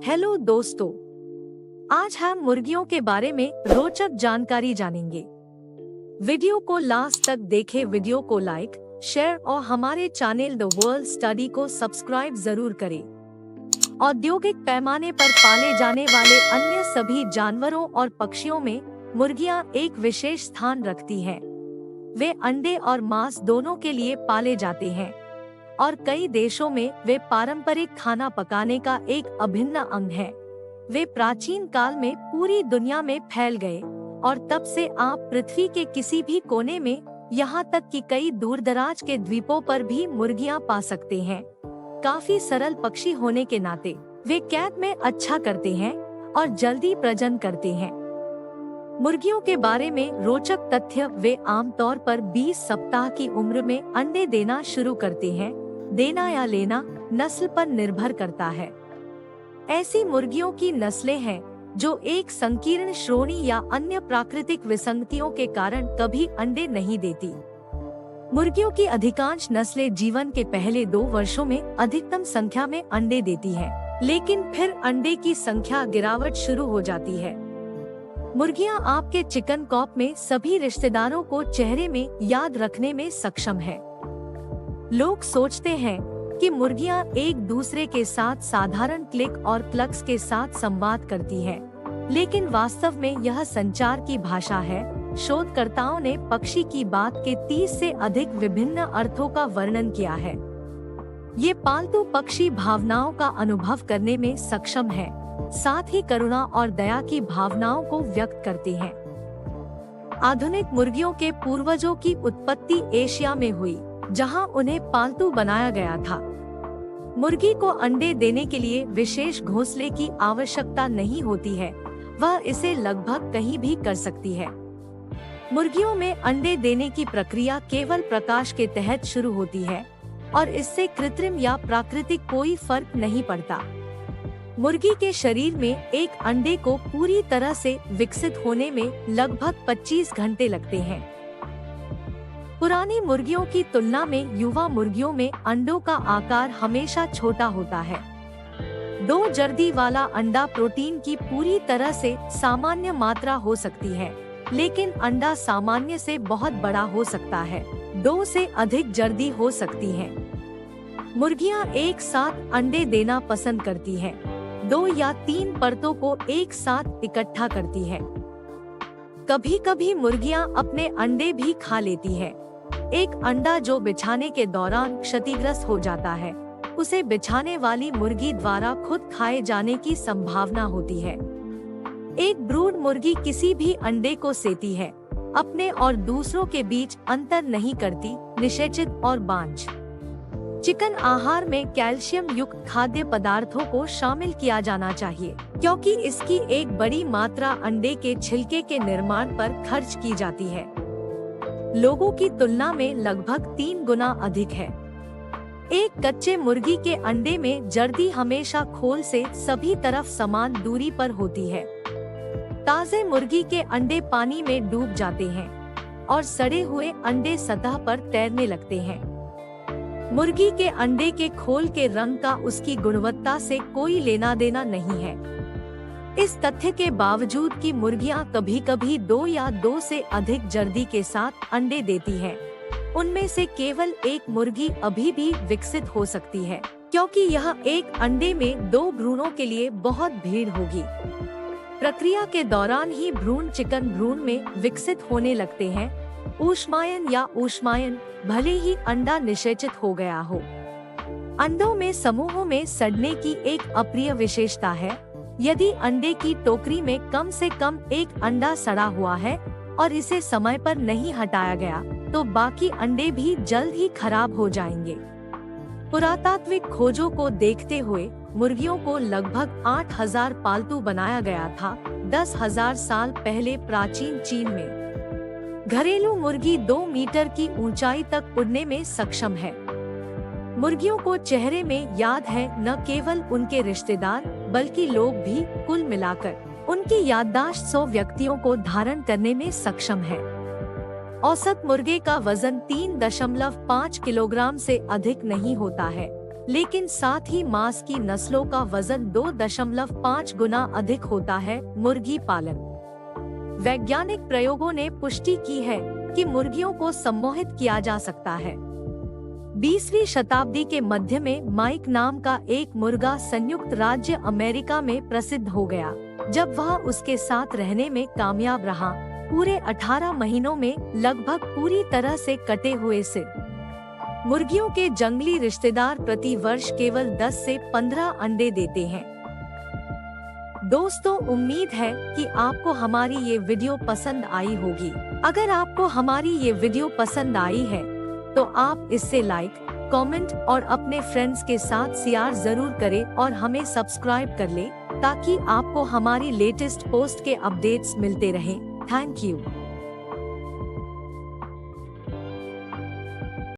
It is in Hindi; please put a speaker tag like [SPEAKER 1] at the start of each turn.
[SPEAKER 1] हेलो दोस्तों, आज हम मुर्गियों के बारे में रोचक जानकारी जानेंगे। वीडियो को लास्ट तक देखें, वीडियो को लाइक, शेयर और हमारे चैनल द वर्ल्ड स्टडी को सब्सक्राइब जरूर करें। औद्योगिक पैमाने पर पाले जाने वाले अन्य सभी जानवरों और पक्षियों में मुर्गियां एक विशेष स्थान रखती हैं। वे अंडे और मांस दोनों के लिए पाले जाते हैं और कई देशों में वे पारंपरिक खाना पकाने का एक अभिन्न अंग है। वे प्राचीन काल में पूरी दुनिया में फैल गए और तब से आप पृथ्वी के किसी भी कोने में, यहाँ तक कि कई दूरदराज के द्वीपों पर भी मुर्गियाँ पा सकते हैं। काफी सरल पक्षी होने के नाते वे कैद में अच्छा करते हैं और जल्दी प्रजनन करते हैं। मुर्गियों के बारे में रोचक तथ्य: वे आमतौर पर 20 सप्ताह की उम्र में अंडे देना शुरू करते हैं। देना या लेना नस्ल पर निर्भर करता है। ऐसी मुर्गियों की नस्लें हैं जो एक संकीर्ण श्रोणी या अन्य प्राकृतिक विसंगतियों के कारण कभी अंडे नहीं देती। मुर्गियों की अधिकांश नस्लें जीवन के पहले 2 वर्षों में अधिकतम संख्या में अंडे देती हैं, लेकिन फिर अंडे की संख्या गिरावट शुरू हो जाती है। मुर्गियां आपके चिकन कॉप में सभी रिश्तेदारों को चेहरे में याद रखने में सक्षम है। लोग सोचते हैं कि मुर्गियां एक दूसरे के साथ साधारण क्लिक और क्लक्स के साथ संवाद करती हैं, लेकिन वास्तव में यह संचार की भाषा है। शोधकर्ताओं ने पक्षी की बात के 30 से अधिक विभिन्न अर्थों का वर्णन किया है। ये पालतू पक्षी भावनाओं का अनुभव करने में सक्षम है, साथ ही करुणा और दया की भावनाओं को व्यक्त करते हैं। आधुनिक मुर्गियों के पूर्वजों की उत्पत्ति एशिया में हुई, जहां उन्हें पालतू बनाया गया था। मुर्गी को अंडे देने के लिए विशेष घोंसले की आवश्यकता नहीं होती है, वह इसे लगभग कहीं भी कर सकती है। मुर्गियों में अंडे देने की प्रक्रिया केवल प्रकाश के तहत शुरू होती है और इससे कृत्रिम या प्राकृतिक कोई फर्क नहीं पड़ता। मुर्गी के शरीर में एक अंडे को पूरी तरह से विकसित होने में लगभग 25 घंटे लगते हैं। पुरानी मुर्गियों की तुलना में युवा मुर्गियों में अंडों का आकार हमेशा छोटा होता है। 2 जर्दी वाला अंडा प्रोटीन की पूरी तरह से सामान्य मात्रा हो सकती है, लेकिन अंडा सामान्य से बहुत बड़ा हो सकता है। 2 से अधिक जर्दी हो सकती हैं। मुर्गियां एक साथ अंडे देना पसंद करती हैं। 2 या 3 परतों को एक साथ इकट्ठा करती है। कभी-कभी मुर्गियां अपने अंडे भी खा लेती है। एक अंडा जो बिछाने के दौरान क्षतिग्रस्त हो जाता है, उसे बिछाने वाली मुर्गी द्वारा खुद खाए जाने की संभावना होती है। एक ब्रूड मुर्गी किसी भी अंडे को सेती है, अपने और दूसरों के बीच अंतर नहीं करती। निषेचित और बांझ चिकन आहार में कैल्शियम युक्त खाद्य पदार्थों को शामिल किया जाना चाहिए, क्योंकि इसकी एक बड़ी मात्रा अंडे के छिलके के निर्माण पर खर्च की जाती है। लोगों की तुलना में लगभग 3 गुना अधिक है। एक कच्चे मुर्गी के अंडे में जर्दी हमेशा खोल से सभी तरफ समान दूरी पर होती है। ताजे मुर्गी के अंडे पानी में डूब जाते हैं और सड़े हुए अंडे सतह पर तैरने लगते हैं। मुर्गी के अंडे के खोल के रंग का उसकी गुणवत्ता से कोई लेना देना नहीं है। इस तथ्य के बावजूद कि मुर्गियां कभी-कभी 2 या 2 से अधिक जर्दी के साथ अंडे देती हैं, उनमें से केवल एक मुर्गी अभी भी विकसित हो सकती है, क्योंकि यह एक अंडे में 2 भ्रूणों के लिए बहुत भीड़ होगी। प्रक्रिया के दौरान ही भ्रूण चिकन भ्रूण में विकसित होने लगते हैं। ऊष्मायन या ऊष्मायन, भले ही अंडा निषेचित हो गया हो। अंडों में समूहों में सड़ने की एक अप्रिय विशेषता है। यदि अंडे की टोकरी में कम से कम एक अंडा सड़ा हुआ है और इसे समय पर नहीं हटाया गया, तो बाकी अंडे भी जल्द ही खराब हो जाएंगे। पुरातात्विक खोजों को देखते हुए मुर्गियों को लगभग 8000 पालतू बनाया गया था 10,000 साल पहले प्राचीन चीन में। घरेलू मुर्गी 2 मीटर की ऊंचाई तक उड़ने में सक्षम है। मुर्गियों को चेहरे में याद है न केवल उनके रिश्तेदार, बल्कि लोग भी। कुल मिलाकर उनकी याददाश्त 100 व्यक्तियों को धारण करने में सक्षम है। औसत मुर्गे का वजन 3.5 किलोग्राम से अधिक नहीं होता है। लेकिन साथ ही मांस की नस्लों का वजन 2.5 गुना अधिक होता है। मुर्गी पालन। वैज्ञानिक प्रयोगों ने पुष्टि की है कि मुर्गियों को सम्मोहित किया जा सकता है। 20वीं शताब्दी के मध्य में माइक नाम का एक मुर्गा संयुक्त राज्य अमेरिका में प्रसिद्ध हो गया, जब वह उसके साथ रहने में कामयाब रहा। पूरे 18 महीनों में लगभग पूरी तरह से कटे हुए सिर। मुर्गियों के जंगली रिश्तेदार प्रति वर्ष केवल 10 से 15 अंडे देते हैं। दोस्तों, उम्मीद है कि आपको हमारी ये वीडियो पसंद आई होगी। अगर आपको हमारी ये वीडियो पसंद आई है तो आप इससे लाइक, कमेंट और अपने फ्रेंड्स के साथ शेयर जरूर करें और हमें सब्सक्राइब कर ले, ताकि आपको हमारी लेटेस्ट पोस्ट के अपडेट्स मिलते रहें। Thank you.